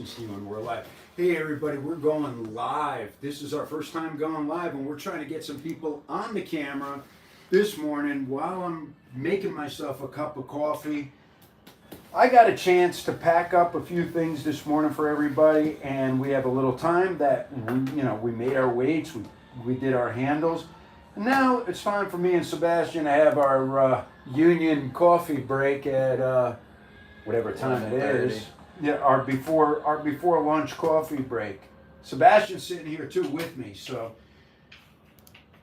When we're live. Hey everybody, we're going live. This is our first time going live, and we're trying to get some people on the camera this morning while I'm making myself a cup of coffee. I got a chance to pack up a few things this morning for everybody, and we have a little time that we made our weights, we did our handles, and now it's time for me and Sebastian to have our union coffee break at whatever time it is. Yeah, our before lunch coffee break. Sebastian's sitting here too with me, so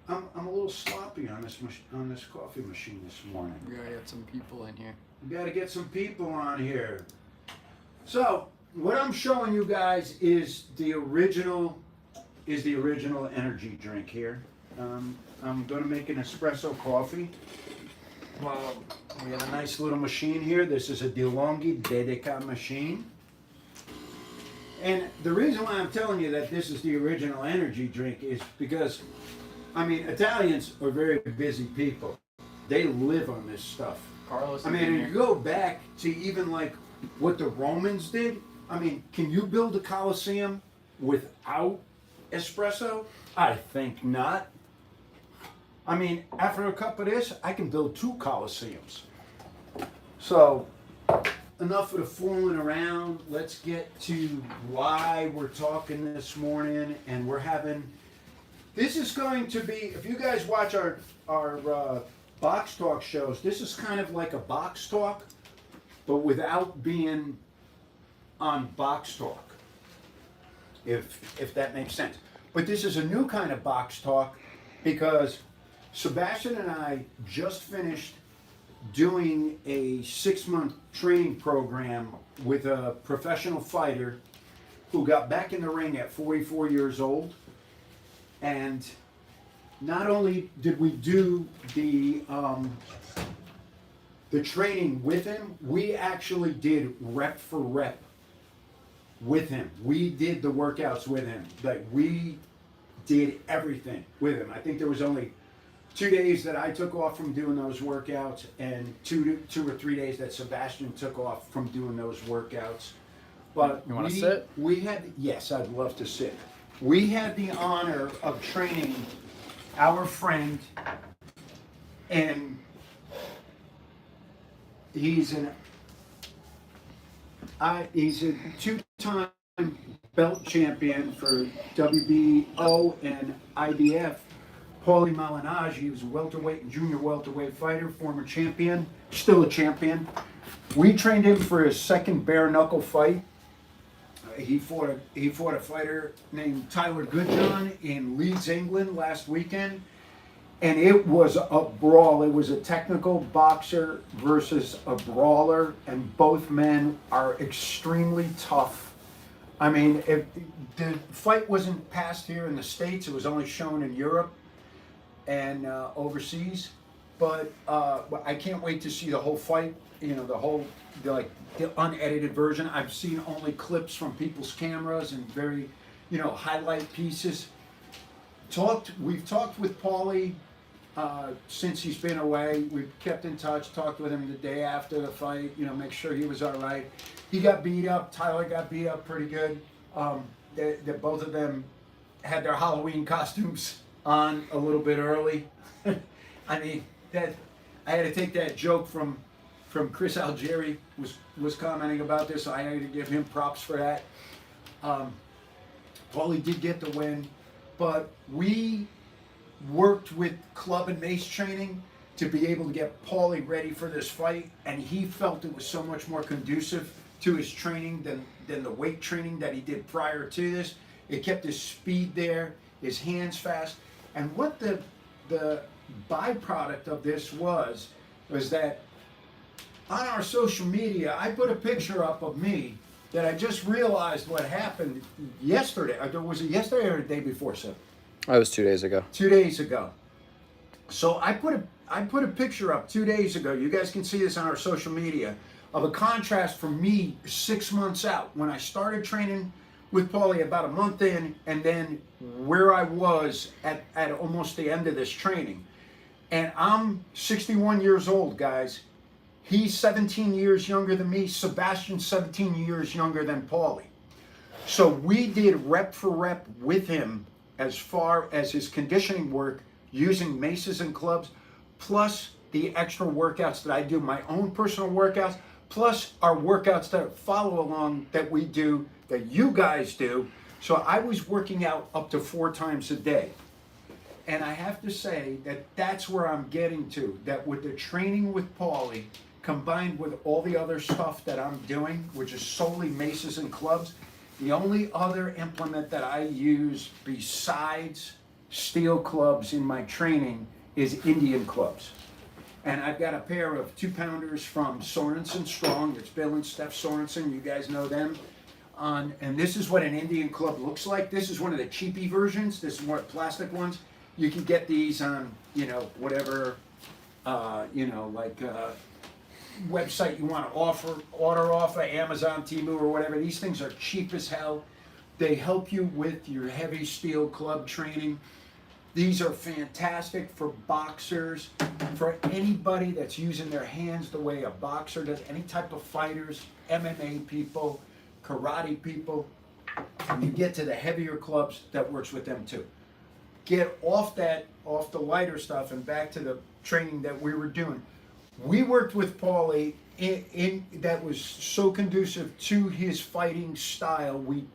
I'm a little sloppy on this coffee machine this morning. We gotta get some people in here. We got to get some people on here. So what I'm showing you guys is the original energy drink here. I'm gonna make an espresso coffee. We have a nice little machine here. This is a DeLonghi Dedica machine. And the reason why I'm telling you that this is the original energy drink is because, Italians are very busy people. They live on this stuff. Carlos, you go back to even like what the Romans did. Can you build a Colosseum without espresso? I think not. After a cup of this, I can build 2 Colosseums. So, enough of the fooling around. Let's get to why we're talking this morning. And this is going to be, if you guys watch our box talk shows, this is kind of like a box talk, but without being on box talk, if that makes sense. But this is a new kind of box talk because Sebastian and I just finished doing a 6-month training program with a professional fighter who got back in the ring at 44 years old. And not only did we do the training with him, we actually did rep for rep with him. We did the workouts with him. Like, we did everything with him. I think there was only 2 days that I took off from doing those workouts, and two or 3 days that Sebastian took off from doing those workouts. But you want to sit? Yes, I'd love to sit. We had the honor of training our friend, and he's a 2-time belt champion for WBO and IBF. Paulie Malignaggi, he was a welterweight and junior welterweight fighter, former champion, still a champion. We trained him for his second bare knuckle fight. He fought a fighter named Tyler Goodjohn in Leeds, England last weekend, and it was a brawl. It was a technical boxer versus a brawler, and both men are extremely tough. If the fight wasn't passed here in the States, it was only shown in Europe and overseas, but I can't wait to see the whole fight. The unedited version. I've seen only clips from people's cameras and very, highlight pieces. We've talked with Paulie since he's been away. We've kept in touch. Talked with him the day after the fight. Make sure he was all right. He got beat up. Tyler got beat up pretty good. Both of them had their Halloween costumes on a little bit early. I had to take that joke from Chris Algieri was commenting about this, so I had to give him props for that. Paulie did get the win, but we worked with club and mace training to be able to get Paulie ready for this fight, and he felt it was so much more conducive to his training than the weight training that he did prior to this. It kept his speed there, his hands fast. And what the byproduct of this was that on our social media, I put a picture up of me that I just realized what happened yesterday. Was it yesterday or the day before, sir? That was 2 days ago. 2 days ago. So I put a picture up 2 days ago. You guys can see this on our social media of a contrast from me 6 months out when I started training with Paulie about a month in, and then where I was at almost the end of this training. And I'm 61 years old, guys. He's 17 years younger than me. Sebastian's 17 years younger than Paulie. So we did rep for rep with him as far as his conditioning work using maces and clubs, plus the extra workouts that I do, my own personal workouts, plus our workouts that follow along that we do, that you guys do. So I was working out up to 4 times a day. And I have to say that that's where I'm getting to, that with the training with Paulie, combined with all the other stuff that I'm doing, which is solely maces and clubs, the only other implement that I use besides steel clubs in my training is Indian clubs. And I've got a pair of 2-pounders from Sorensen Strong. It's Bill and Steph Sorensen. You guys know them. And this is what an Indian club looks like. This is one of the cheapy versions. This is more plastic ones. You can get these on, whatever, website you want to order off of Amazon, Temu, or whatever. These things are cheap as hell. They help you with your heavy steel club training. These are fantastic for boxers, for anybody that's using their hands the way a boxer does, any type of fighters, MMA people, karate people. You get to the heavier clubs, that works with them too. Get off the lighter stuff and back to the training that we were doing. We worked with Paulie in that was so conducive to his fighting style. We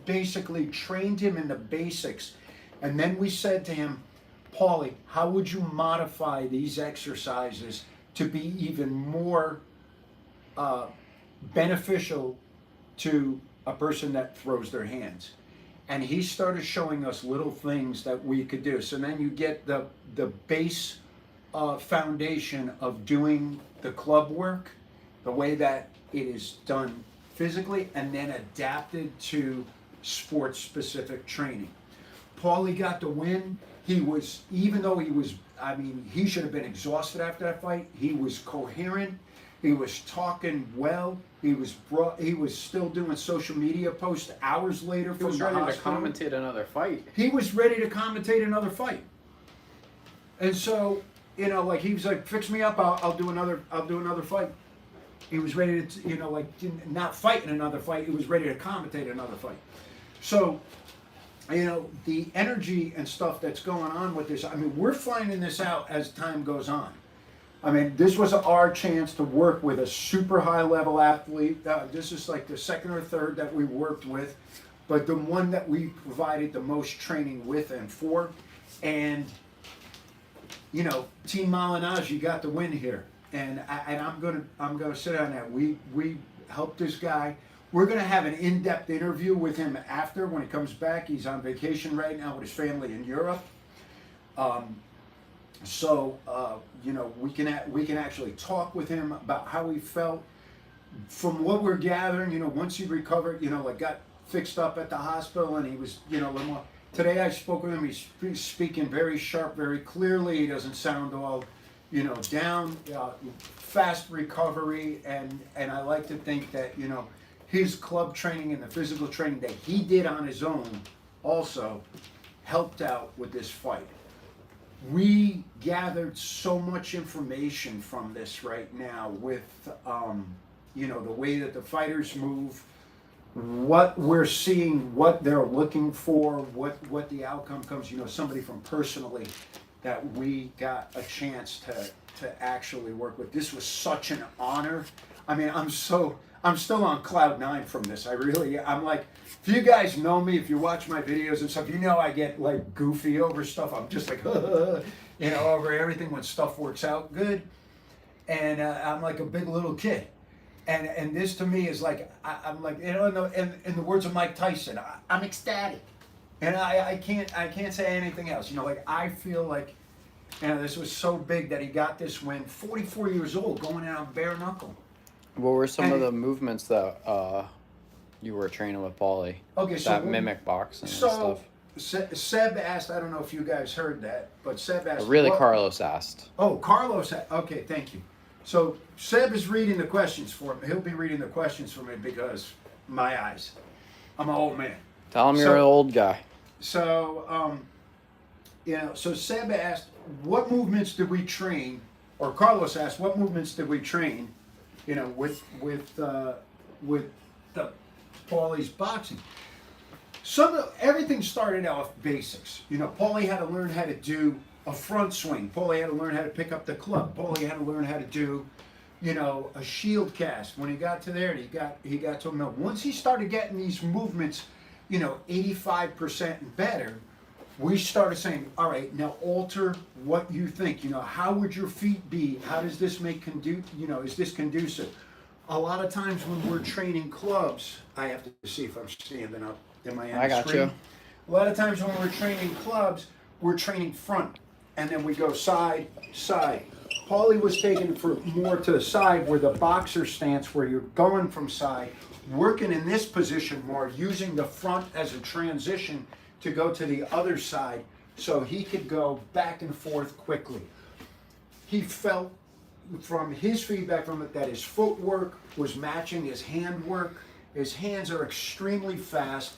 basically trained him in the basics, and then we said to him, Paulie, how would you modify these exercises to be even more beneficial to a person that throws their hands? And he started showing us little things that we could do. So then you get the base foundation of doing the club work, the way that it is done physically, and then adapted to sports-specific training. Paulie got the win. He was, even though he should have been exhausted after that fight, he was coherent. He was talking well. He was still doing social media posts hours later from the hospital. He was ready to commentate another fight. He was ready to commentate another fight. And so, he was like, fix me up, I'll do another fight. He was ready to, not fight in another fight, he was ready to commentate another fight. So, the energy and stuff that's going on with this, we're finding this out as time goes on. This was our chance to work with a super high level athlete. This is like the second or third that we worked with, but the one that we provided the most training with and for. And, Team Malinaji got the win here. And I'm gonna sit on that. We helped this guy. We're gonna have an in-depth interview with him after when he comes back. He's on vacation right now with his family in Europe. We can actually talk with him about how he felt. From what we're gathering, once he recovered, got fixed up at the hospital, and he was, a little more. Today I spoke with him. He's speaking very sharp, very clearly. He doesn't sound all, down. Fast recovery, and I like to think that his club training and the physical training that he did on his own also helped out with this fight. We gathered so much information from this right now with, the way that the fighters move, what we're seeing, what they're looking for, what the outcome comes. Somebody from personally that we got a chance to actually work with. This was such an honor. I'm still on cloud 9 from this. I'm like, if you guys know me, if you watch my videos and stuff, I get like goofy over stuff. I'm just like, over everything when stuff works out good. And I'm like a big little kid. And this to me is like, I'm like, in the words of Mike Tyson, I'm ecstatic. And I can't say anything else. I feel like, this was so big that he got this win, 44 years old, going out bare knuckle. What were some of the movements that you were training with Paulie? Okay, so that mimic boxing and stuff. Seb asked, I don't know if you guys heard that, but Seb asked. Carlos asked. Oh, Carlos. Okay, thank you. So Seb is reading the questions for me. He'll be reading the questions for me because my eyes. I'm an old man. Tell him you're an old guy. So, so Seb asked, what movements did we train? Or Carlos asked, what movements did we train? With the Paulie's boxing. Everything started off basics. You know, Paulie had to learn how to do a front swing. Paulie had to learn how to pick up the club. Paulie had to learn how to do, you know, a shield cast. When he got to there, he got to a mill. Once he started getting these movements, you know, 85% and better, we started saying, all right, now alter what you think. You know, how would your feet be? How does this you know, is this conducive? A lot of times when we're training clubs, I have to see if I'm standing up. Am I on I the got screen? you. A lot of times when we're training clubs, we're training front, and then we go side, side. Paulie was taken for more to the side, where the boxer stance, where you're going from side, working in this position more, using the front as a transition to go to the other side, so he could go back and forth quickly. He felt from his feedback from it that his footwork was matching his hand work. His hands are extremely fast.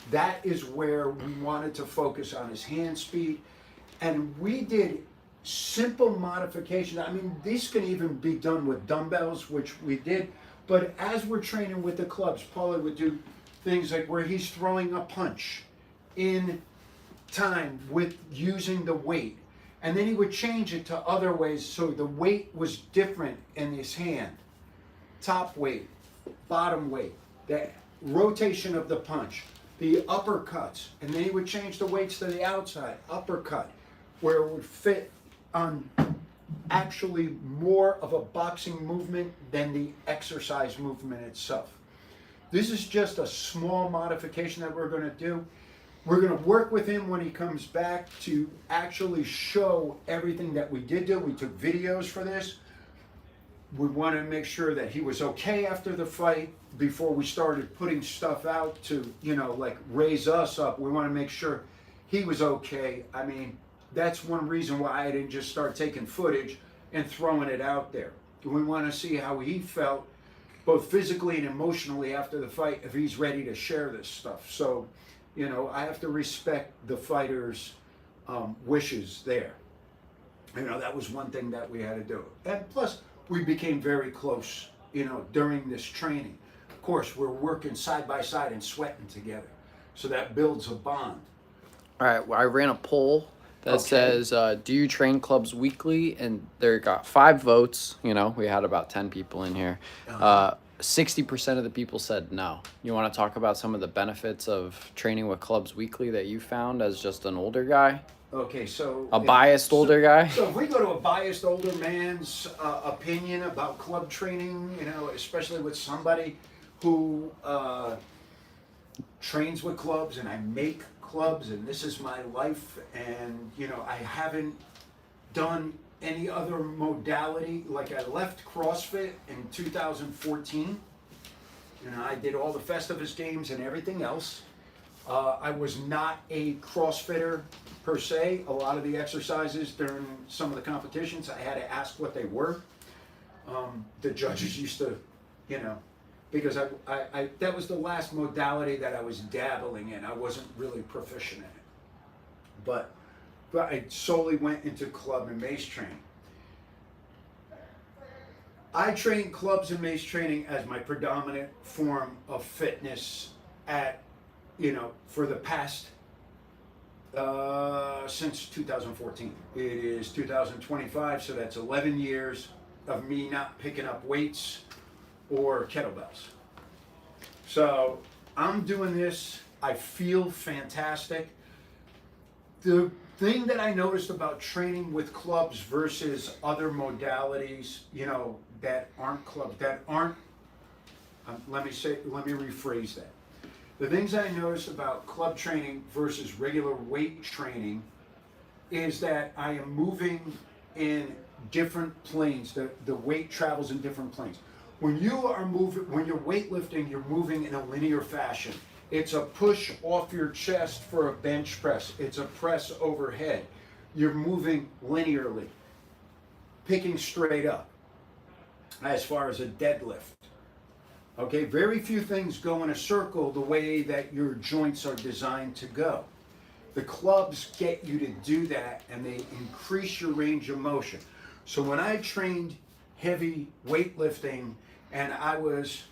That is where we wanted to focus on his hand speed. And we did simple modifications. I mean, these can even be done with dumbbells, which we did. But as we're training with the clubs, Paulie would do things like where he's throwing a punch in time with using the weight. And then he would change it to other ways so the weight was different in his hand. Top weight, bottom weight, the rotation of the punch, the uppercuts, and then he would change the weights to the outside, uppercut, where it would fit on actually more of a boxing movement than the exercise movement itself. This is just a small modification that we're going to do. We're going to work with him when he comes back to actually show everything that we did do. We took videos for this. We wanted to make sure that he was okay after the fight before we started putting stuff out to, you know, like raise us up. We want to make sure he was okay. I mean, that's one reason why I didn't just start taking footage and throwing it out there. We want to see how he felt, both physically and emotionally after the fight, if he's ready to share this stuff. So, you know, I have to respect the fighter's wishes there. You know, that was one thing that we had to do. And plus, we became very close, you know, during this training. Of course, we're working side by side and sweating together. So that builds a bond. All right, well, I ran a poll that Okay. says, do you train clubs weekly? And there got 5 votes. You know, we had about 10 people in here. 60% of the people said no. You want to talk about some of the benefits of training with clubs weekly that you found as just an older guy? Okay, so A biased older guy? So if we go to a biased older man's opinion about club training, you know, especially with somebody who trains with clubs, and I make clubs, and this is my life, and you know, I haven't done any other modality. Like, I left CrossFit in 2014. You know, I did all the Festivus games and everything else. I was not a CrossFitter per se. A lot of the exercises during some of the competitions, I had to ask what they were. The judges used to, you know, because I that was the last modality that I was dabbling in. I wasn't really proficient in it. But I solely went into club and mace training. I train clubs and mace training as my predominant form of fitness at, you know, for the past, since 2014. It is 2025, so that's 11 years of me not picking up weights or kettlebells. So I'm doing this. I feel fantastic. The thing that I noticed about training with clubs versus other modalities, you know, that aren't clubs, that aren't, let me rephrase that. The things I noticed about club training versus regular weight training is that I am moving in different planes. The weight travels in different planes. When you're weightlifting, you're moving in a linear fashion. It's a push off your chest for a bench press. It's a press overhead. You're moving linearly, picking straight up as far as a deadlift. Okay, very few things go in a circle the way that your joints are designed to go. The clubs get you to do that, and they increase your range of motion. So when I trained heavy weightlifting, and I was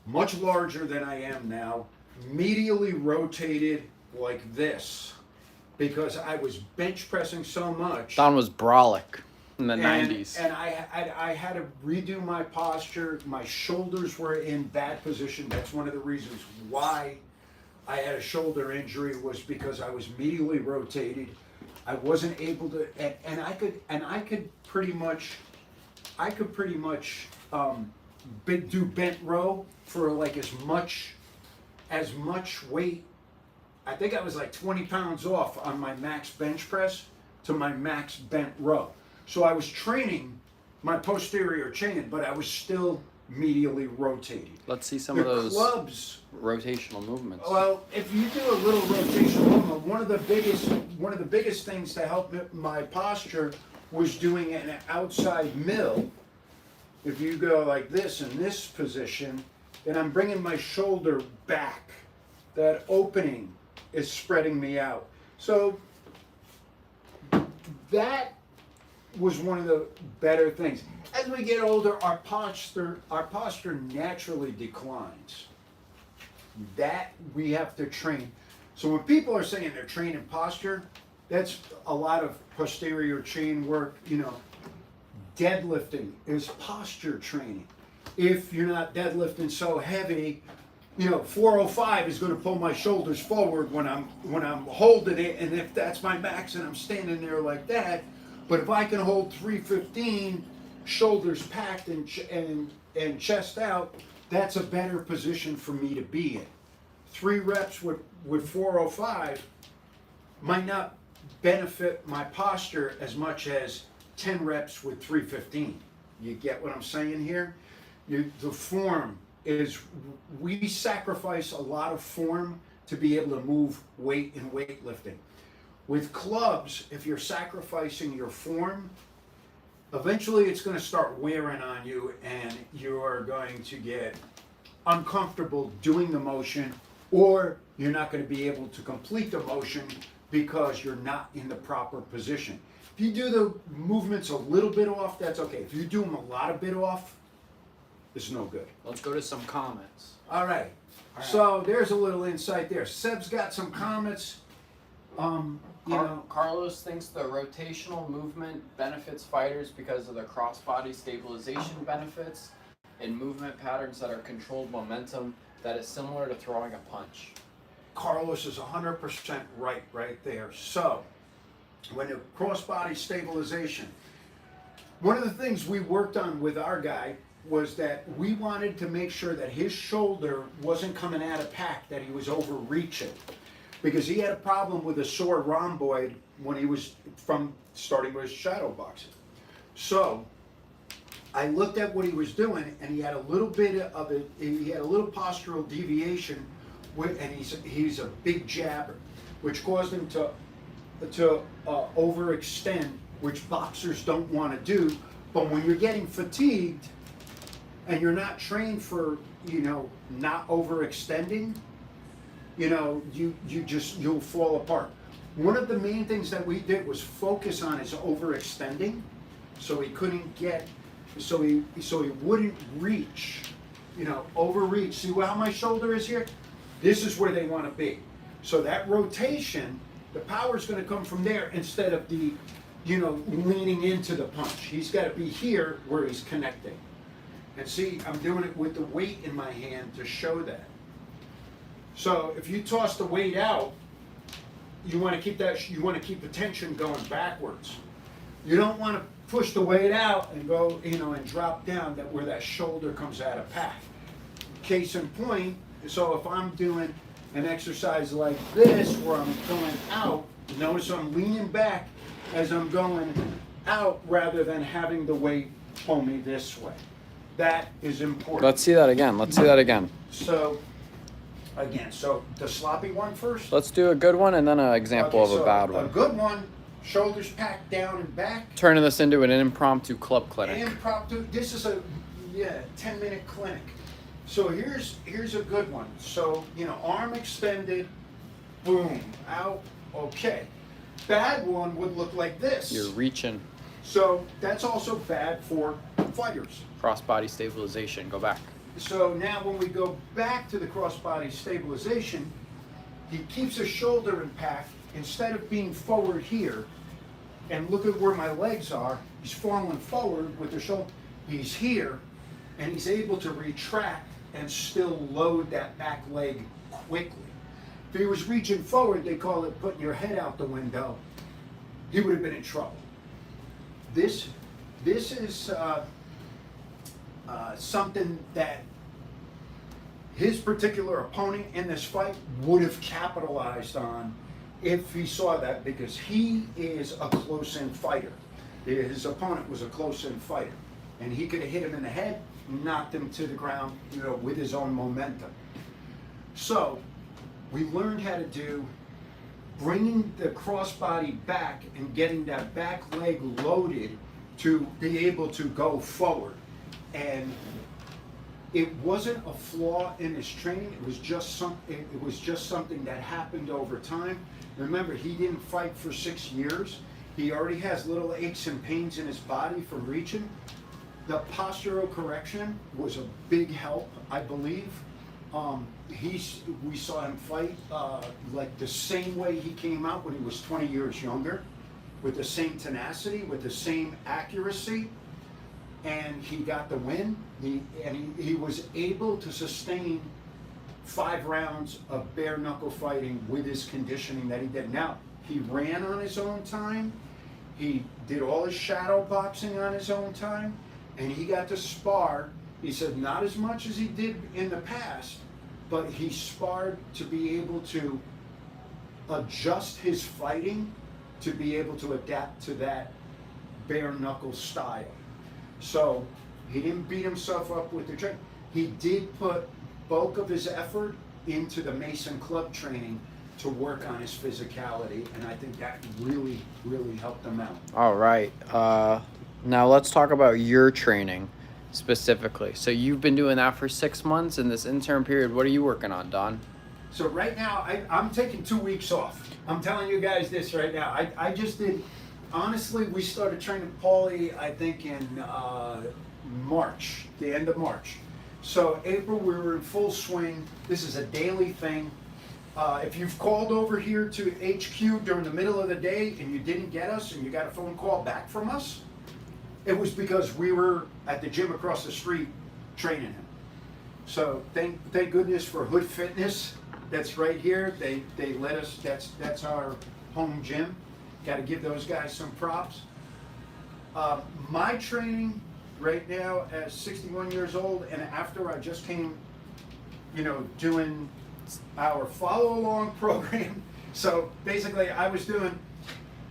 much larger than I am now, medially rotated like this because I was bench pressing so much. Don was brolic in the and, 90s. And I had to redo my posture. My shoulders were in bad position. That's one of the reasons why I had a shoulder injury, was because I was medially rotated. I wasn't able to, and I could pretty much do bent row for like as much weight. I think I was like 20 pounds off on my max bench press to my max bent row. So I was training my posterior chain, but I was still medially rotated. Let's see some of those clubs, rotational movements. well, if you do a little rotational movement, one of the biggest things to help my posture was doing an outside mill. If you go like this in this position, then I'm bringing my shoulder back. That opening is spreading me out. So that was one of the better things. As we get older, our posture naturally declines. That we have to train. So when people are saying they're training posture, that's a lot of posterior chain work. You know, deadlifting is posture training. If you're not deadlifting so heavy, you know, 405 is going to pull my shoulders forward when I'm holding it, and if that's my max and I'm standing there like that. But if I can hold 315, shoulders packed and chest out, that's a better position for me to be in. 3 reps with 405 might not benefit my posture as much as 10 reps with 315. You get what I'm saying here? The form is, we sacrifice a lot of form to be able to move weight in weightlifting. With clubs, if you're sacrificing your form, eventually it's going to start wearing on you and you're going to get uncomfortable doing the motion, or you're not going to be able to complete the motion because you're not in the proper position. If you do the movements a little bit off, that's okay. If you do them a lot of bit off, it's no good. Let's go to some comments. All right. So there's a little insight there. Seb's got some comments. Carlos thinks the rotational movement benefits fighters because of the cross-body stabilization benefits and movement patterns that are controlled momentum that is similar to throwing a punch. Carlos is 100% right there. So, when the cross-body stabilization, one of the things we worked on with our guy was that we wanted to make sure that his shoulder wasn't coming out of pack, that he was overreaching. Because he had a problem with a sore rhomboid when he was starting with shadow boxing. So I looked at what he was doing, and he had a little bit of it. He had a little postural deviation, and he's a big jabber, which caused him to overextend, which boxers don't want to do. But when you're getting fatigued and you're not trained for, not overextending, you'll fall apart. One of the main things that we did was focus on his overextending, so he wouldn't reach, overreach. See how my shoulder is here? This is where they want to be. So that rotation, the power is going to come from there instead of the, leaning into the punch. He's got to be here where he's connecting. And see, I'm doing it with the weight in my hand to show that. So if you toss the weight out, you want to keep the tension going backwards. You don't want to push the weight out and go, and drop down where that shoulder comes out of pack. Case in point, so if I'm doing an exercise like this where I'm going out, notice I'm leaning back as I'm going out rather than having the weight pull me this way. That is important. Let's see that again. So the sloppy one first. Let's do a good one and then an example of a bad one. A good one, shoulders packed down and back. Turning this into an impromptu club clinic. This is a 10-minute clinic. So here's a good one. So, arm extended, boom, out, okay. Bad one would look like this. You're reaching. So that's also bad for fighters. Cross-body stabilization. Go back. so now when we go back to the crossbody stabilization, he keeps his shoulder impact instead of being forward here. And look at where my legs are. He's falling forward with the shoulder. He's here, and he's able to retract and still load that back leg quickly. If he was reaching forward, they call it putting your head out the window. He would have been in trouble. This is something that his particular opponent in this fight would have capitalized on if he saw that, because he is a close-in fighter. His opponent was a close-in fighter, and he could have hit him in the head, knocked him to the ground, with his own momentum. So we learned how to do bringing the crossbody back and getting that back leg loaded to be able to go forward. And it wasn't a flaw in his training. It was just something that happened over time. Remember, he didn't fight for 6 years. He already has little aches and pains in his body from reaching. The postural correction was a big help, I believe. We saw him fight like the same way he came out when he was 20 years younger, with the same tenacity, with the same accuracy, and he got the win. He was able to sustain 5 rounds of bare knuckle fighting with his conditioning that he did. Now, he ran on his own time. He did all his shadow boxing on his own time, and he got to spar. He said not as much as he did in the past, but he sparred to be able to adjust his fighting to be able to adapt to that bare knuckle style. So he didn't beat himself up with the training. He did put bulk of his effort into the Mason Club training to work on his physicality, and I think that really, really helped him out. All right. Now let's talk about your training specifically. So you've been doing that for 6 months in this interim period. What are you working on, Don? So right now, I'm taking 2 weeks off. I'm telling you guys this right now. I just did, honestly, we started training Paulie, I think, in March, the end of March. So April, we were in full swing. This is a daily thing. If you've called over here to HQ during the middle of the day and you didn't get us and you got a phone call back from us, it was because we were at the gym across the street training him. So thank goodness for Hood Fitness. That's right here. They let us. That's our home gym. Got to give those guys some props. My training right now at 61 years old, and after I just came, doing our follow-along program. So basically,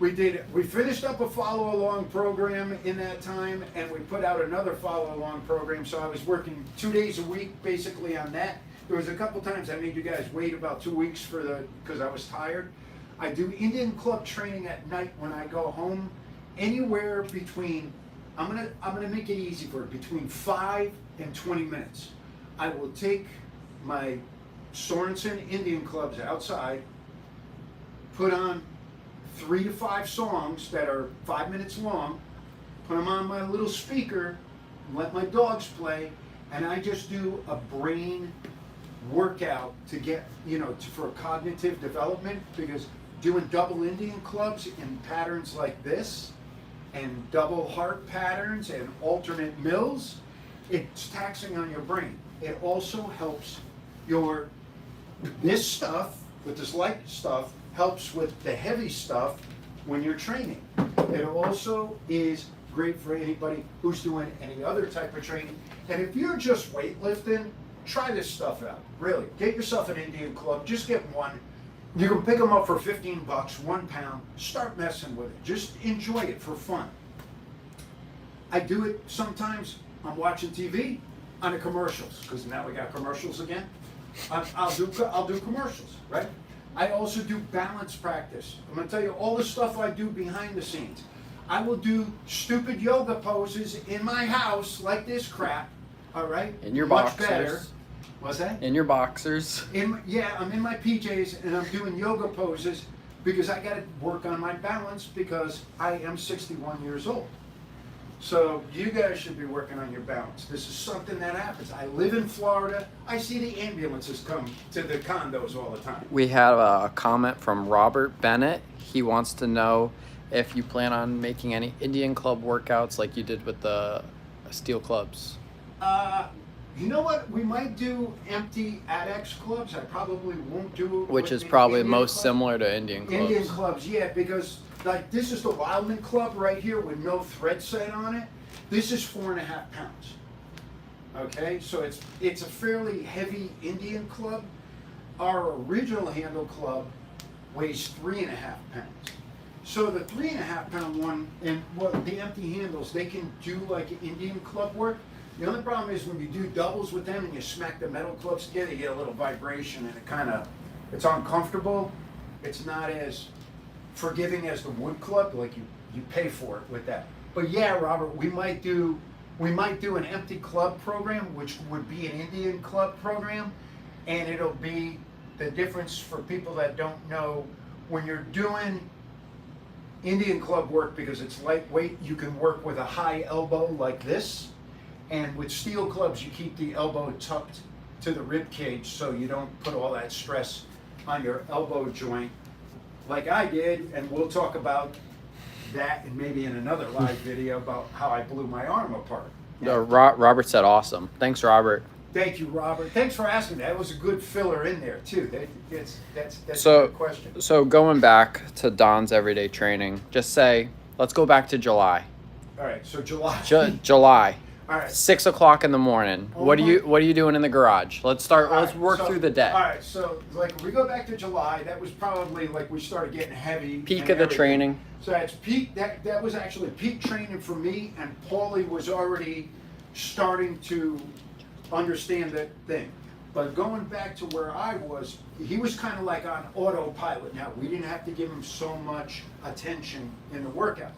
we finished up a follow-along program in that time, and we put out another follow-along program. So I was working 2 days a week basically on that. There was a couple times I made you guys wait about 2 weeks because I was tired. I do Indian club training at night when I go home, anywhere between, I'm gonna make it easy for it, between 5 and 20 minutes. I will take my Sorensen Indian clubs outside, put on 3 to 5 songs that are 5 minutes long, put them on my little speaker, let my dogs play, and I just do a brain workout to get, for cognitive development, because doing double Indian clubs in patterns like this, and double heart patterns and alternate mills, it's taxing on your brain. It also helps this stuff, with this light stuff, helps with the heavy stuff when you're training. It also is great for anybody who's doing any other type of training. And if you're just weightlifting, try this stuff out. Really, get yourself an Indian club. Just get one. You can pick them up for 15 bucks, 1 pound. Start messing with it. Just enjoy it for fun. I do it sometimes. I'm watching TV on the commercials, because now we got commercials again. I'll do commercials, right? I also do balance practice. I'm gonna tell you all the stuff I do behind the scenes. I will do stupid yoga poses in my house like this crap. All right. In your Much boxers. better. What's that? In your boxers. I'm in my PJs and I'm doing yoga poses because I got to work on my balance because I am 61 years old. So you guys should be working on your balance. This is something that happens. I live in Florida. I see the ambulances come to the condos all the time. We have a comment from Robert Bennett. He wants to know if you plan on making any Indian club workouts like you did with the steel clubs. You know what? We might do empty Adex clubs. I probably won't do it. Which with is the probably Indian most club. similar to Indian clubs. Indian clubs, yeah, because like this is the Wildman Club right here with no thread set on it. This is 4.5 pounds. Okay, so it's a fairly heavy Indian club. Our original handle club weighs 3.5 pounds. So the 3.5 pound one and the empty handles, they can do like Indian club work. The only problem is when you do doubles with them and you smack the metal clubs together, you get a little vibration and it's uncomfortable. It's not as forgiving as the wood club, like you pay for it with that. But yeah, Robert, we might do an empty club program, which would be an Indian club program, and it'll be the difference for people that don't know. When you're doing Indian club work, because it's lightweight, you can work with a high elbow like this, and with steel clubs you keep the elbow tucked to the rib cage so you don't put all that stress on your elbow joint like I did. And we'll talk about that and maybe in another live video about how I blew my arm apart. Robert said awesome. Thanks, Robert. Thank you, Robert. Thanks for asking. That was a good filler in there too. That's So- a good question. So going back to Don's everyday training, just say, let's go back to July. All right, so July. July. All right. 6 o'clock in the morning. Oh What my- are you doing in the garage? Let's start. All Let's right, work so- through the day. All right, so like we go back to July. That was probably like we started getting heavy. Peak and of the everything. training. So that's peak. That was actually peak training for me, and Paulie was already starting to understand that thing. But going back to where I was, he was kind of like on autopilot. Now we didn't have to give him so much attention in the workout.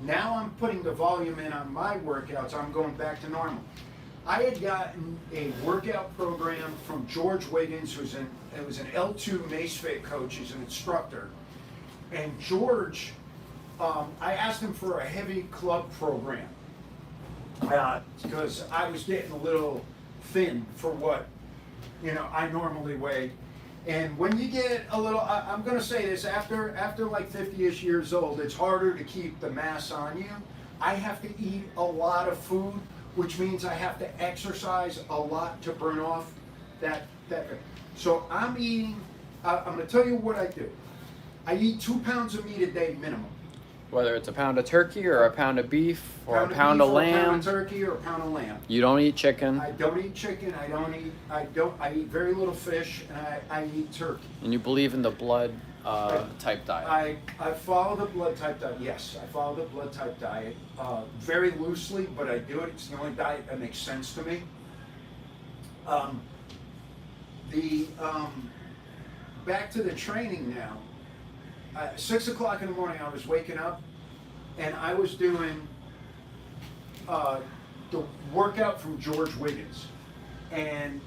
Now I'm putting the volume in on my workouts. I'm going back to normal. I had gotten a workout program from George Wiggins, it was an L2 MaceFit coach, he's an instructor. And George, I asked him for a heavy club program because I was getting a little thin for what I normally weigh. And when you get a little, I'm gonna say this, after like 50-ish years old, it's harder to keep the mass on you. I have to eat a lot of food, which means I have to exercise a lot to burn off that. So I'm gonna tell you what I do. I eat 2 pounds of meat a day minimum. Whether it's a pound of turkey or a pound of beef or a pound beef of or a pound lamb. of turkey or a pound of lamb. You don't eat chicken. I don't eat chicken. I eat very little fish, and I eat turkey. And you believe in the blood type diet. I follow the blood type diet. Yes, I follow the blood type diet very loosely, but I do it. It's the only diet that makes sense to me. Back to the training now. 6 o'clock in the morning, I was waking up, and I was doing the workout from George Wiggins, and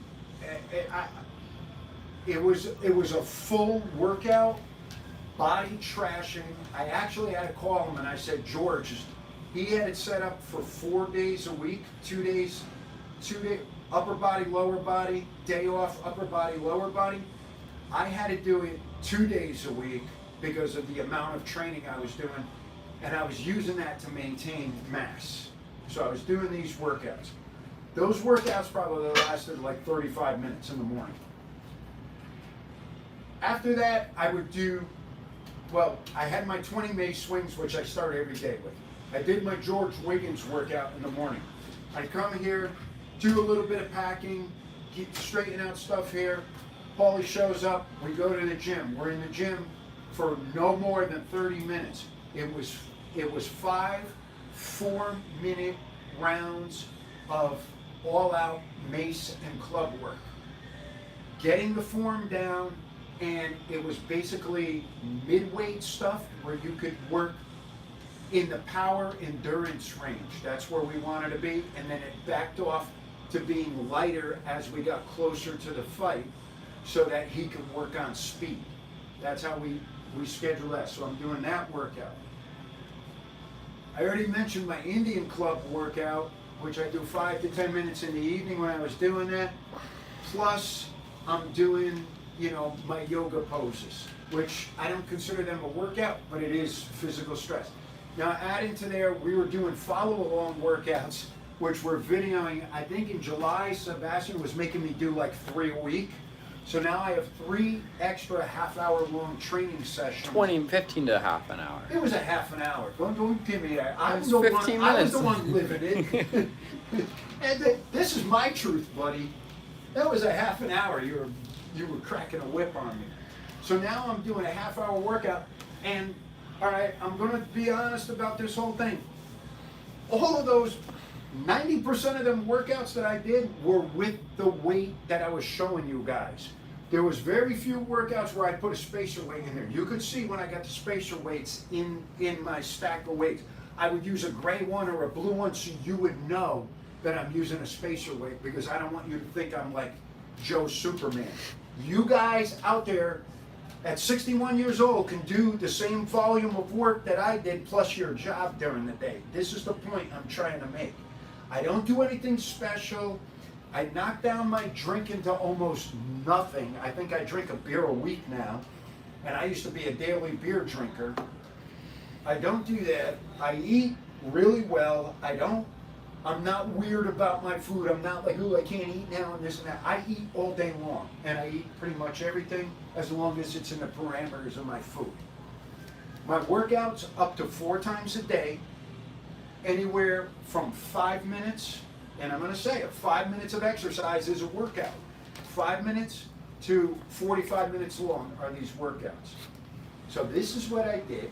it was a full workout, body trashing. I actually had to call him and I said, George, he had it set up for 4 days a week, 2 days, upper body, lower body, day off, upper body, lower body. I had to do it 2 days a week because of the amount of training I was doing, and I was using that to maintain mass. So I was doing these workouts. Those workouts probably lasted like 35 minutes in the morning. After that, I would do, I had my 20 mace swings, which I start every day with. I did my George Wiggins workout in the morning. I'd come here, do a little bit of packing, keep straightening out stuff here. Paulie shows up, we go to the gym. We're in the gym for no more than 30 minutes. It was 5 4-minute rounds of all-out mace and club work. Getting the form down, and it was basically mid-weight stuff where you could work in the power endurance range. That's where we wanted to be, and then it backed off to being lighter as we got closer to the fight so that he could work on speed. That's how we schedule that. So I'm doing that workout. I already mentioned my Indian club workout, which I do 5 to 10 minutes in the evening when I was doing that. Plus, I'm doing, my yoga poses, which I don't consider them a workout, but it is physical stress. Now, adding to there, we were doing follow-along workouts, which we're videoing. I think in July, Sebastian was making me do like 3 a week. So now I have 3 extra half-hour-long training sessions. 15 to half an hour. It was a half an hour. Don't give me that. It was 15 I was minutes. the one living it. And this is my truth, buddy. That was a half an hour. You were cracking a whip on me. So now I'm doing a half-hour workout, and all right, I'm going to be honest about this whole thing. All of those, 90% of them workouts that I did were with the weight that I was showing you guys. There was very few workouts where I put a spacer weight in there. You could see when I got the spacer weights in my stack of weights. I would use a gray one or a blue one so you would know that I'm using a spacer weight, because I don't want you to think I'm like Joe Superman. You guys out there at 61 years old can do the same volume of work that I did plus your job during the day. This is the point I'm trying to make. I don't do anything special. I knocked down my drinking to almost nothing. I think I drink a beer a week now, and I used to be a daily beer drinker. I don't do that. I eat really well. I'm not weird about my food. I'm not like, ooh, I can't eat now and this and that. I eat all day long, and I eat pretty much everything as long as it's in the parameters of my food. My workouts up to 4 times a day, anywhere from 5 minutes, and I'm going to say it, 5 minutes of exercise is a workout. 5 minutes to 45 minutes long are these workouts. So this is what I did.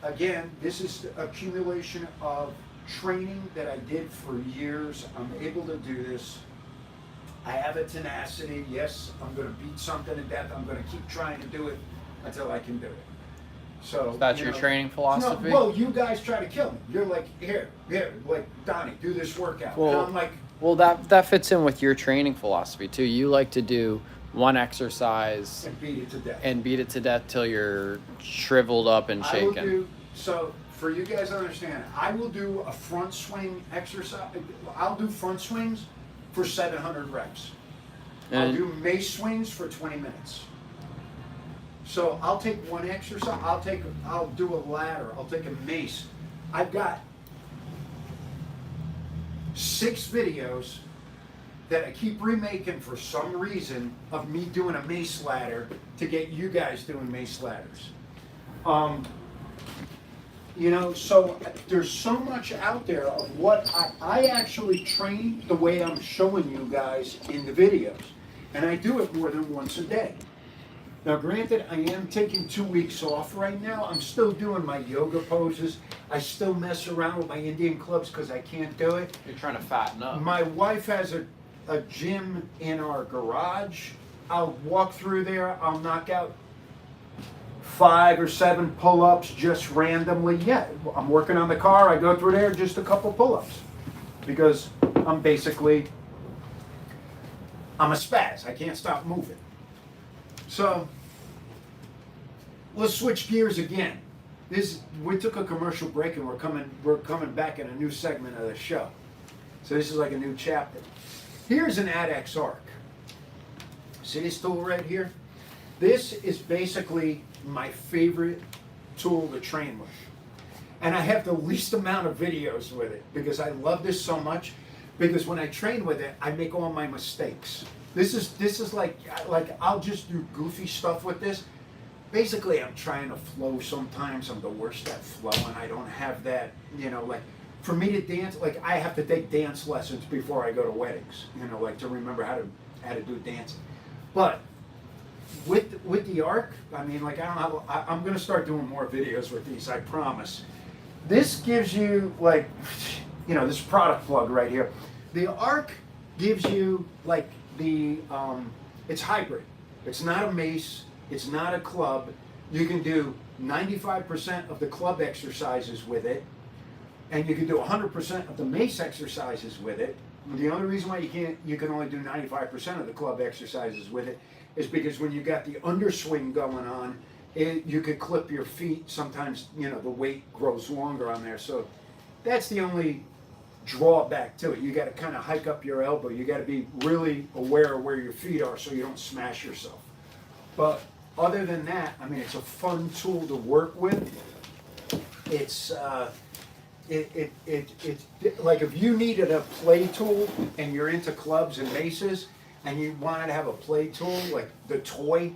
Again, this is the accumulation of training that I did for years. I'm able to do this. I have a tenacity. Yes, I'm going to beat something to death. I'm going to keep trying to do it until I can do it. So That's your training philosophy? No, well, you guys try to kill me. You're like, here, like, Donnie, do this workout. And I'm like, well, that fits in with your training philosophy too. You like to do one exercise and beat it to death. And beat it to death till you're shriveled up and shaken. So for you guys to understand, I will do a front swing exercise. I'll do front swings for 700 reps. I'll do mace swings for 20 minutes. So I'll take one exercise. I'll do a ladder. I'll take a mace. I've got 6 videos that I keep remaking for some reason of me doing a mace ladder to get you guys doing mace ladders. So there's so much out there of what I actually train the way I'm showing you guys in the videos. And I do it more than once a day. Now granted, I am taking 2 weeks off right now. I'm still doing my yoga poses. I still mess around with my Indian clubs because I can't do it. You're trying to fatten up. My wife has a gym in our garage. I'll walk through there. I'll knock out 5 or 7 pull-ups just randomly. Yeah, I'm working on the car. I go through there, just a couple pull-ups. Because I'm a spaz. I can't stop moving. So, let's switch gears again. We took a commercial break and we're coming back in a new segment of the show. So this is like a new chapter. Here's an Adex arc. See this tool right here? This is basically my favorite tool to train with. And I have the least amount of videos with it because I love this so much. Because when I train with it, I make all my mistakes. This is like I'll just do goofy stuff with this. Basically, I'm trying to flow sometimes. I'm the worst at flow, and I don't have that, like, for me to dance, like, I have to take dance lessons before I go to weddings, like, to remember how to do dancing. But with the arc, I mean, like, I'm going to start doing more videos with these, I promise. This gives you, like, this product plug right here. The arc gives you, like, it's hybrid. It's not a mace. It's not a club. You can do 95% of the club exercises with it, and you can do 100% of the mace exercises with it. The only reason why you can only do 95% of the club exercises with it is because when you got the underswing going on, you could clip your feet. Sometimes, you know, the weight grows longer on there. So that's the only drawback to it. You got to kind of hike up your elbow. You got to be really aware of where your feet are so you don't smash yourself. But other than that, I mean, it's a fun tool to work with. It's it's like if you needed a play tool and you're into clubs and maces and you wanted to have a play tool, like the toy,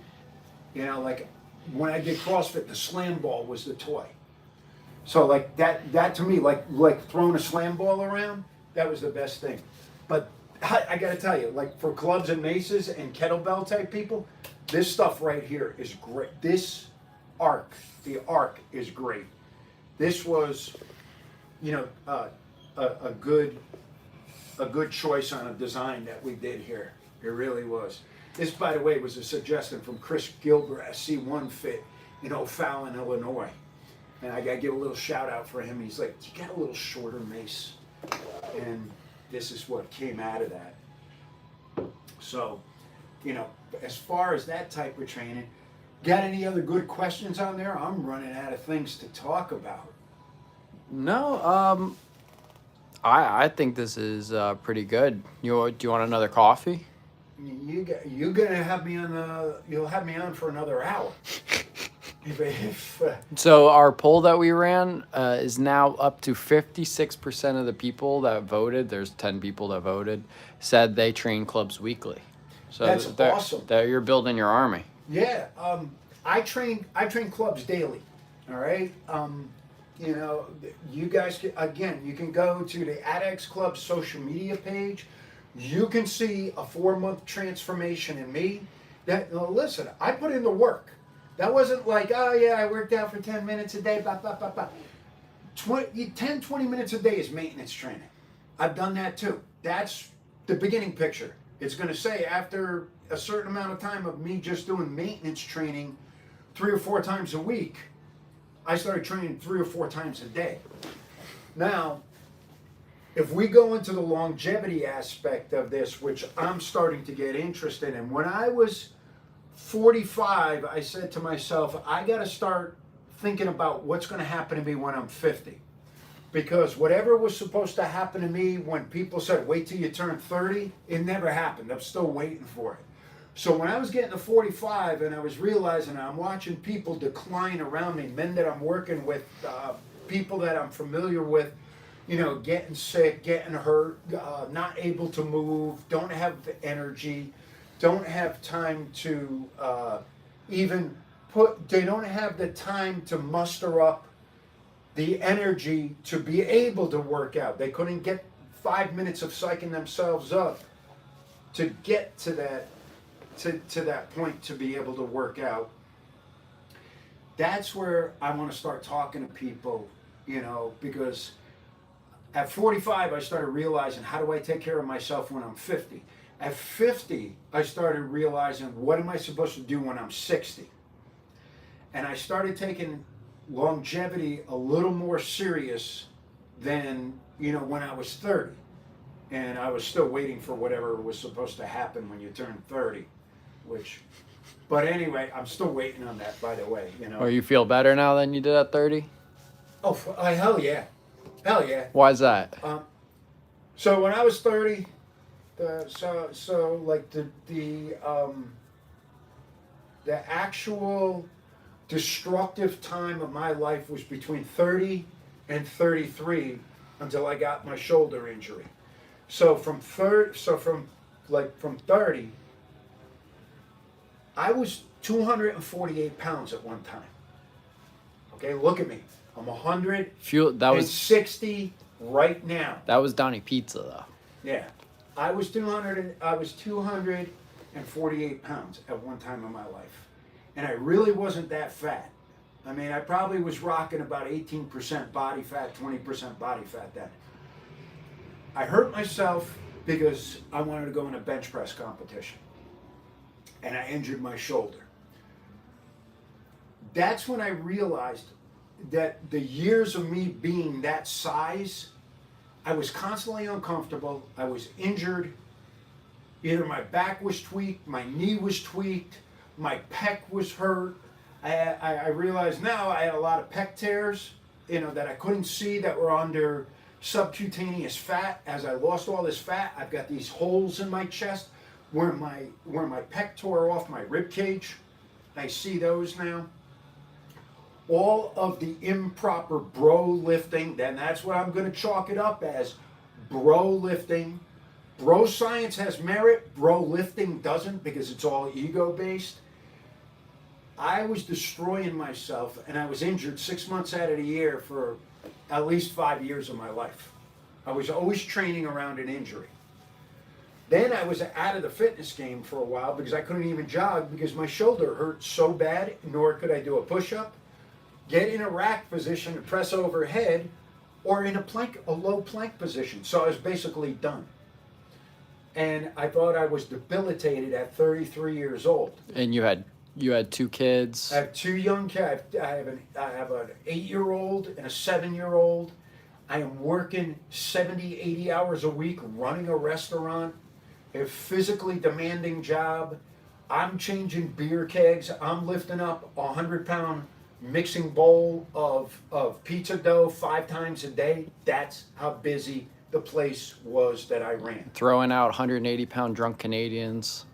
you know, like when I did CrossFit, the slam ball was the toy. So like that to me, like throwing a slam ball around, that was the best thing. But I gotta tell you, like for clubs and maces and kettlebell type people, this stuff right here is great. This the arc is great. This was, you know, a good choice on a design that we did here. It really was. This, by the way, was a suggestion from Chris Gilbert at C1 Fit in O'Fallon, Illinois. And I gotta give a little shout out for him. He's like, you got a little shorter mace. And this is what came out of that. So, you know, as far as that type of training, got any other good questions on there? I'm running out of things to talk about. No, I think this is pretty good. Do you want another coffee? You're gonna have me on. You'll have me on for another hour. So our poll that we ran is now up to 56% of the people that voted. There's 10 people that voted. Said they train clubs weekly. So That's awesome. You're building your army. Yeah, I train clubs daily. All right. You know, you guys can, again, you can go to the Adex Club social media page. You can see a 4-month transformation in me. Listen, I put in the work. That wasn't like, oh yeah, I worked out for 10 minutes a day, blah, blah, blah, blah. 10, 20 minutes a day is maintenance training. I've done that too. That's the beginning picture. It's going to say after a certain amount of time of me just doing maintenance training 3 or 4 times a week, I started training 3 or 4 times a day. Now, if we go into the longevity aspect of this, which I'm starting to get interested in, when I was 45, I said to myself, I got to start thinking about what's going to happen to me when I'm 50. Because whatever was supposed to happen to me when people said, wait till you turn 30, it never happened. I'm still waiting for it. So when I was getting to 45 and I was realizing I'm watching people decline around me, men that I'm working with, people that I'm familiar with, you know, getting sick, getting hurt, not able to move, don't have the energy, don't have time to they don't have the time to muster up the energy to be able to work out. They couldn't get 5 minutes of psyching themselves up to get to that to that point to be able to work out. That's where I want to start talking to people, you know, because at 45 I started realizing, how do I take care of myself when I'm 50? At 50 I started realizing, what am I supposed to do when I'm 60? And I started taking longevity a little more serious than, you know, when I was 30. And I was still waiting for whatever was supposed to happen when you turn 30, but anyway, I'm still waiting on that, by the way, you know. Or you feel better now than you did at 30? Oh, hell yeah. Hell yeah. Why is that? So when I was 30, like the actual destructive time of my life was between 30 and 33 until I got my shoulder injury. So from 30, I was 248 pounds at one time. Okay, look at me. I'm 160 right now. That was Donnie Pizza though. Yeah, I was 248 pounds at one time in my life, and I really wasn't that fat. I mean, I probably was rocking about 18% body fat, 20% body fat then. I hurt myself because I wanted to go in a bench press competition, and I injured my shoulder. That's when I realized that the years of me being that size, I was constantly uncomfortable, I was injured, either my back was tweaked, my knee was tweaked, my pec was hurt, I realized now I had a lot of pec tears, that I couldn't see that were under subcutaneous fat. As I lost all this fat, I've got these holes in my chest where my pec tore off my rib cage. I see those now. All of the improper bro lifting, then that's what I'm going to chalk it up as, bro lifting. Bro science has merit, bro lifting doesn't, because it's all ego based. I was destroying myself, and I was injured 6 months out of the year for at least 5 years of my life. I was always training around an injury. Then I was out of the fitness game for a while because I couldn't even jog because my shoulder hurt so bad, nor could I do a push-up, get in a rack position to press overhead, or in a low plank position. So I was basically done. And I thought I was debilitated at 33 years old. And you had 2 kids. I have 2 young kids. I have an 8-year-old and a 7-year-old. I am working 70, 80 hours a week running a restaurant, a physically demanding job. I'm changing beer kegs. I'm lifting up a 100-pound mixing bowl of pizza dough 5 times a day. That's how busy the place was that I ran. Throwing out 180-pound drunk Canadians.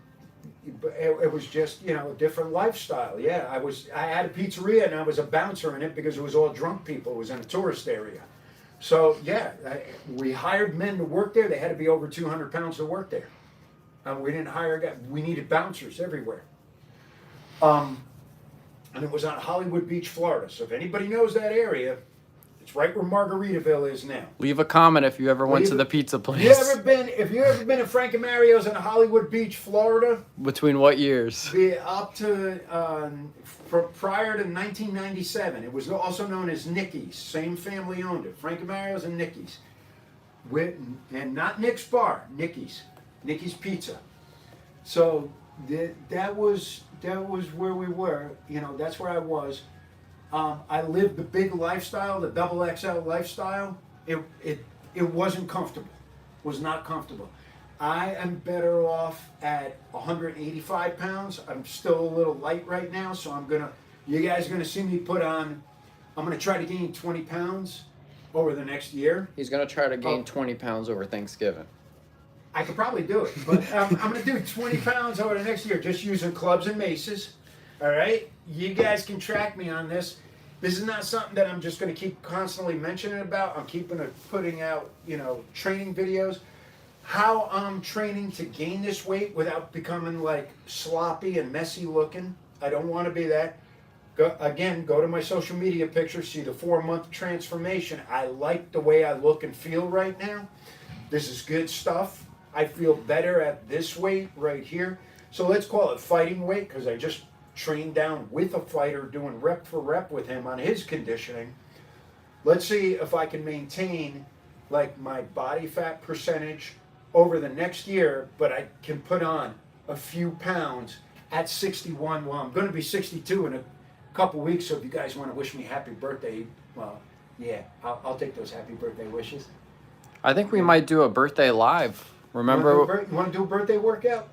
It was just, a different lifestyle. Yeah, I had a pizzeria and I was a bouncer in it because it was all drunk people. It was in a tourist area. So yeah, we hired men to work there. They had to be over 200 pounds to work there. We didn't hire guys. We needed bouncers everywhere. And it was on Hollywood Beach, Florida. So if anybody knows that area, it's right where Margaritaville is now. Leave a comment if you ever went to the pizza place. If you ever been to Frank and Mario's in Hollywood Beach, Florida? Between what years? Up to prior to 1997. It was also known as Nicky's. Same family owned it. Frank and Mario's and Nicky's. And not Nick's Bar, Nicky's. Nicky's Pizza. So that was where we were. That's where I was. I lived the big lifestyle, the double XL lifestyle. It wasn't comfortable. Was not comfortable. I am better off at 185 pounds. I'm still a little light right now, so you guys are gonna see me I'm gonna try to gain 20 pounds over the next year. He's gonna try to gain 20 pounds over Thanksgiving. I could probably do it, but I'm gonna do 20 pounds over the next year, just using clubs and maces. All right, you guys can track me on this. This is not something that I'm just going to keep constantly mentioning about. I'm putting out, training videos. How I'm training to gain this weight without becoming like sloppy and messy looking. I don't want to be that. Go to my social media pictures, see the 4-month transformation. I like the way I look and feel right now. This is good stuff. I feel better at this weight right here. So let's call it fighting weight because I just trained down with a fighter doing rep for rep with him on his conditioning. Let's see if I can maintain like my body fat percentage over the next year, but I can put on a few pounds at 61. Well, I'm going to be 62 in a couple weeks, so if you guys want to wish me happy birthday, well, yeah, I'll take those happy birthday wishes. I think we might do a birthday live. Remember? You want to do a birthday workout?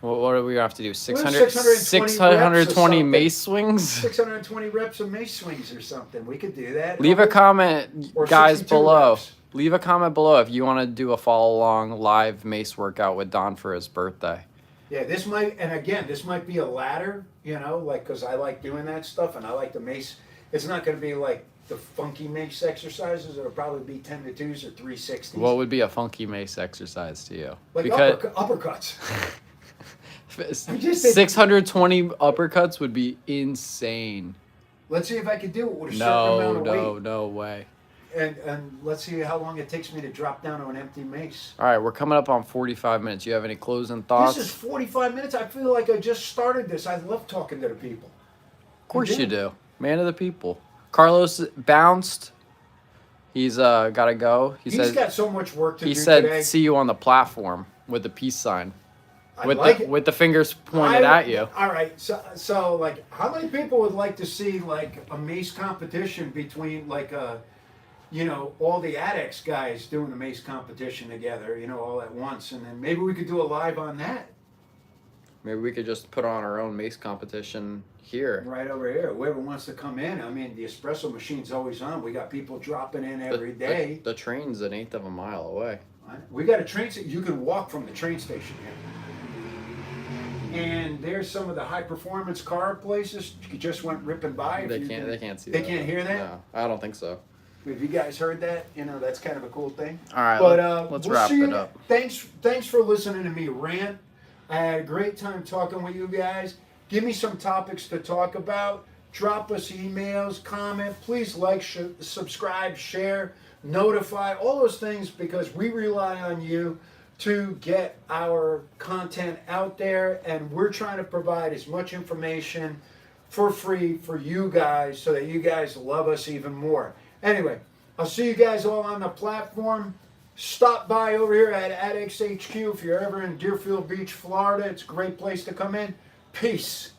What do we have to do? 620 mace swings? 620 reps of mace swings or something. We could do that. Leave a comment, Or guys, 62 below. reps. Leave a comment below if you want to do a follow-along live mace workout with Don for his birthday. Yeah, this might be a ladder, because I like doing that stuff and I like the mace. It's not going to be like the funky mace exercises. It'll probably be 10 to 2s or 360s. What would be a funky mace exercise to you? Like uppercuts. 620 uppercuts would be insane. Let's see if I could do it with a certain amount of weight. No way. And let's see how long it takes me to drop down to an empty mace. All right, we're coming up on 45 minutes. You have any closing thoughts? This is 45 minutes. I feel like I just started this. I love talking to the people. Of course you do. Man of the people. Carlos bounced. He's got to go. He's got so much work to do today. He said, today. see you on the platform with the peace sign. With the fingers pointed at you. All right. So like, how many people would like to see like a mace competition between like all the Adex guys doing the mace competition together, all at once, and then maybe we could do a live on that. Maybe we could just put on our own mace competition here. Right over here. Whoever wants to come in. I mean, the espresso machine's always on. We got people dropping in every day. The train's an eighth of a mile away. We got a train station. You can walk from the train station here. And there's some of the high performance car places. You just went ripping by. They can't see They that. can't hear that? No, I don't think so. Have you guys heard that? You know, that's kind of a cool thing. All right, But let's we'll wrap see it you. up. Thanks for listening to me rant. I had a great time talking with you guys. Give me some topics to talk about. Drop us emails, comment. Please like, subscribe, share, notify, all those things, because we rely on you to get our content out there, and we're trying to provide as much information for free for you guys so that you guys love us even more. Anyway, I'll see you guys all on the platform. Stop by over here at Adex HQ if you're ever in Deerfield Beach, Florida. It's a great place to come in. Peace.